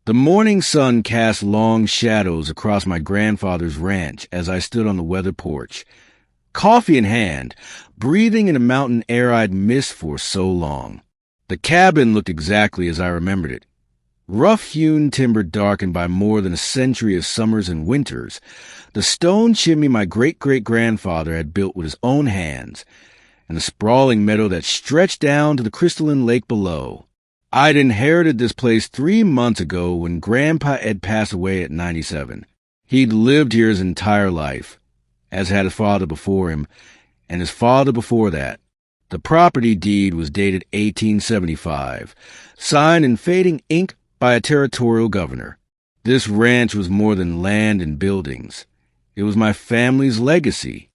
The morning sun cast long shadows across my grandfather's ranch as I stood on the weather porch, coffee in hand, breathing in the mountain air I'd missed for so long. The cabin looked exactly as I remembered it. Rough-hewn timber darkened by more than a century of summers and winters, the stone chimney my great-great-grandfather had built with his own hands, and the sprawling meadow that stretched down to the crystalline lake below. I'd inherited this place 3 months ago when Grandpa had passed away at 97. He'd lived here his entire life, as had his father before him, and his father before that. The property deed was dated 1875, signed in fading ink by a territorial governor. This ranch was more than land and buildings. It was my family's legacy.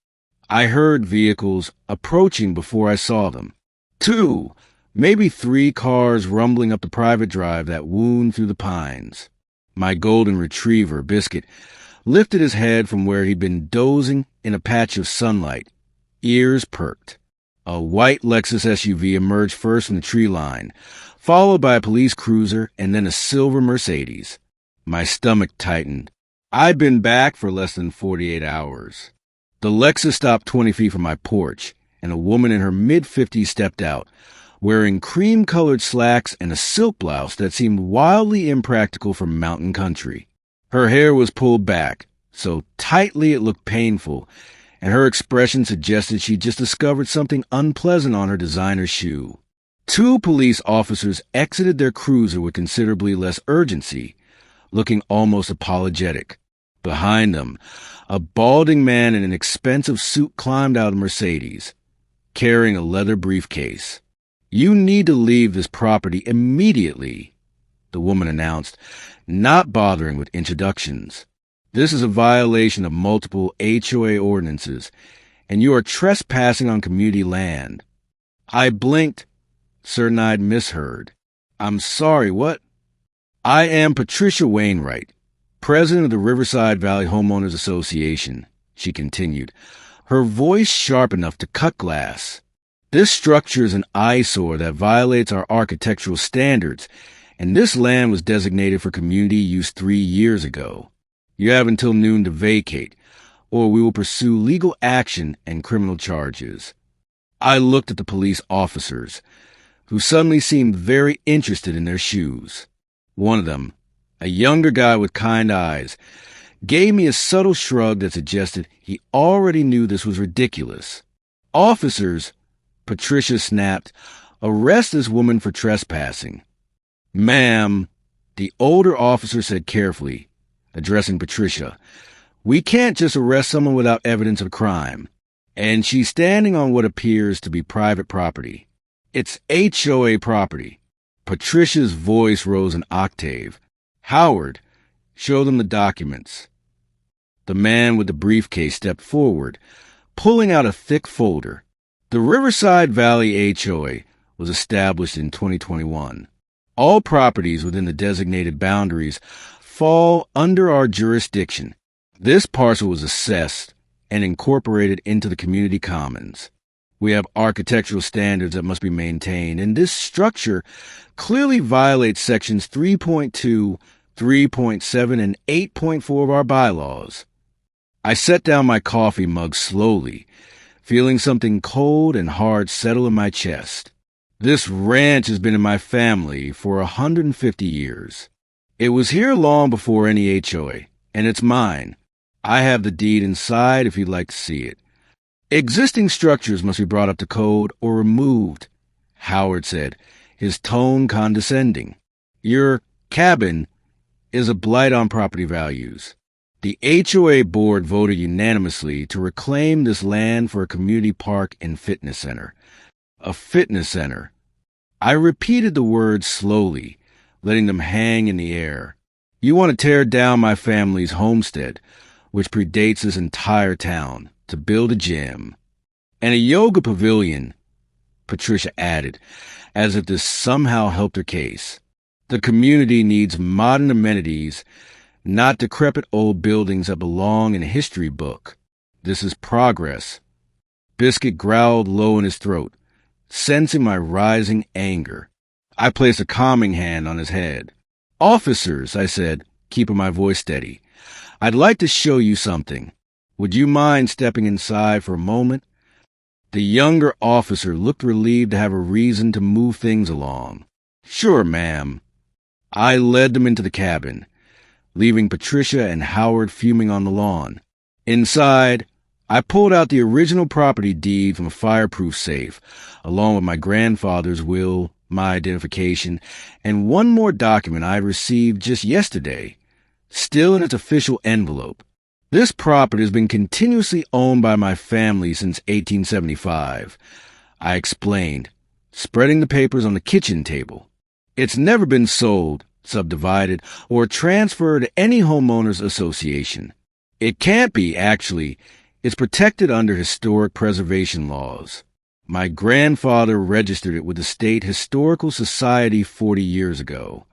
I heard vehicles approaching before I saw them. 2, maybe 3 cars rumbling up the private drive that wound through the pines. My golden retriever, Biscuit, lifted his head from where he'd been dozing in a patch of sunlight, ears perked. A white Lexus SUV emerged first from the tree line, followed by a police cruiser and then a silver Mercedes. My stomach tightened. I'd been back for less than 48 hours. The Lexus stopped 20 feet from my porch, and a woman in her mid-50s stepped out, wearing cream-colored slacks and a silk blouse that seemed wildly impractical for mountain country. Her hair was pulled back, so tightly it looked painful, and her expression suggested she'd just discovered something unpleasant on her designer shoe. 2 police officers exited their cruiser with considerably less urgency, looking almost apologetic. Behind them, a balding man in an expensive suit climbed out of Mercedes, carrying a leather briefcase. "You need to leave this property immediately," the woman announced, not bothering with introductions. "This is a violation of multiple HOA ordinances, and you are trespassing on community land." I blinked, certain I'd misheard. "I'm sorry, what?" "I am Patricia Wainwright, president of the Riverside Valley Homeowners Association," she continued, her voice sharp enough to cut glass. "This structure is an eyesore that violates our architectural standards, and this land was designated for community use 3 years ago. You have until noon to vacate, or we will pursue legal action and criminal charges." I looked at the police officers, who suddenly seemed very interested in their shoes. One of them, a younger guy with kind eyes, gave me a subtle shrug that suggested he already knew this was ridiculous. "Officers," Patricia snapped, "arrest this woman for trespassing." "Ma'am," the older officer said carefully, addressing Patricia, "we can't just arrest someone without evidence of crime, and she's standing on what appears to be private property. It's HOA property." Patricia's voice rose an octave. "Howard, show them the documents." The man with the briefcase stepped forward, pulling out a thick folder. The Riverside Valley HOA was established in 2021. All properties within the designated boundaries fall under our jurisdiction. This parcel was assessed and incorporated into the community commons. We have architectural standards that must be maintained, and this structure clearly violates sections 3.2, 3.7, and 8.4 of our bylaws. I set down my coffee mug slowly, feeling something cold and hard settle in my chest. This ranch has been in my family for 150 years. It was here long before any HOA, and it's mine. I have the deed inside if you'd like to see it. "Existing structures must be brought up to code or removed," Howard said, his tone condescending. "Your cabin is a blight on property values." The HOA board voted unanimously to reclaim this land for a community park and fitness center. A fitness center. I repeated the words slowly, letting them hang in the air. "You want to tear down my family's homestead, which predates this entire town, to build a gym. And a yoga pavilion," Patricia added, as if this somehow helped her case. "The community needs modern amenities, not decrepit old buildings that belong in a history book. This is progress." Biscuit growled low in his throat, sensing my rising anger. I placed a calming hand on his head. Officers, I said, keeping my voice steady, I'd like to show you something. Would you mind stepping inside for a moment? The younger officer looked relieved to have a reason to move things along. Sure, ma'am. I led them into the cabin, leaving Patricia and Howard fuming on the lawn. Inside, I pulled out the original property deed from a fireproof safe, along with my grandfather's will, my identification, and one more document I received just yesterday, still in its official envelope. This property has been continuously owned by my family since 1875, I explained, spreading the papers on the kitchen table. It's never been sold, subdivided, or transferred to any homeowners association. It can't be, actually. It's protected under historic preservation laws. My grandfather registered it with the State Historical Society 40 years ago.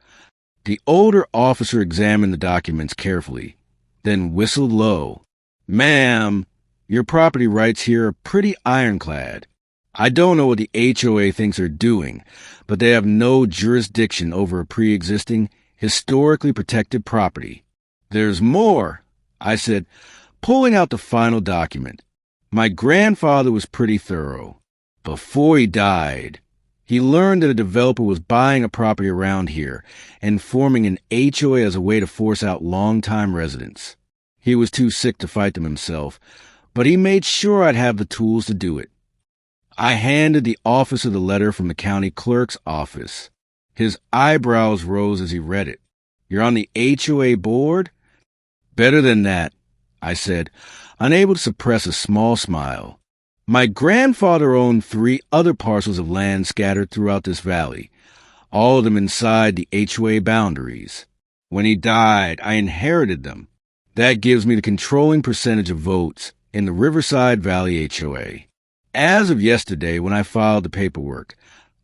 The older officer examined the documents carefully, then whistled low. Ma'am, your property rights here are pretty ironclad. I don't know what the HOA thinks they're doing, but they have no jurisdiction over a pre-existing, historically protected property. There's more, I said, pulling out the final document. My grandfather was pretty thorough. Before he died, he learned that a developer was buying a property around here and forming an HOA as a way to force out longtime residents. He was too sick to fight them himself, but he made sure I'd have the tools to do it. I handed the officer the letter from the county clerk's office. His eyebrows rose as he read it. You're on the HOA board? Better than that, I said, unable to suppress a small smile. My grandfather owned 3 other parcels of land scattered throughout this valley, all of them inside the HOA boundaries. When he died, I inherited them. That gives me the controlling percentage of votes in the Riverside Valley HOA. As of yesterday, when I filed the paperwork,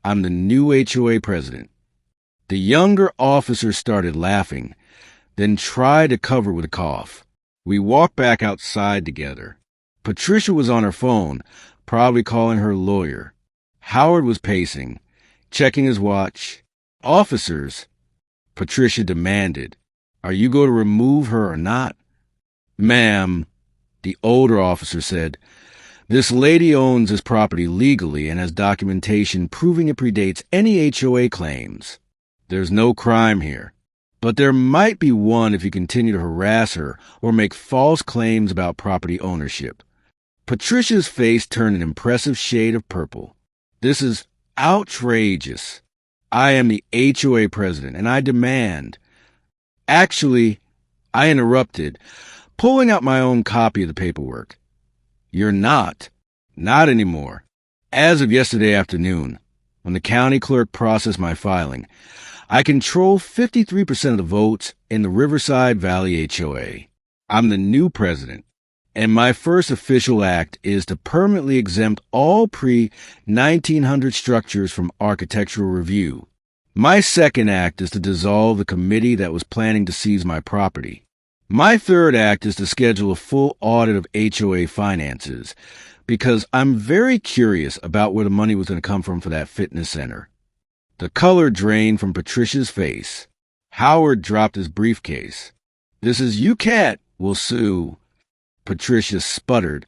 I'm the new HOA president. The younger officer started laughing, then tried to cover with a cough. We walked back outside together. Patricia was on her phone, probably calling her lawyer. Howard was pacing, checking his watch. Officers, Patricia demanded, are you going to remove her or not? Ma'am, the older officer said, this lady owns this property legally and has documentation proving it predates any HOA claims. There's no crime here. But there might be one if you continue to harass her or make false claims about property ownership. Patricia's face turned an impressive shade of purple. This is outrageous. I am the HOA president, and I demand. Actually, I interrupted, pulling out my own copy of the paperwork. You're not. Not anymore. As of yesterday afternoon, when the county clerk processed my filing, I control 53% of the votes in the Riverside Valley HOA. I'm the new president, and my first official act is to permanently exempt all pre-1900 structures from architectural review. My second act is to dissolve the committee that was planning to seize my property. My third act is to schedule a full audit of HOA finances, because I'm very curious about where the money was going to come from for that fitness center. The color drained from Patricia's face. Howard dropped his briefcase. This is you can't, will sue. Patricia sputtered,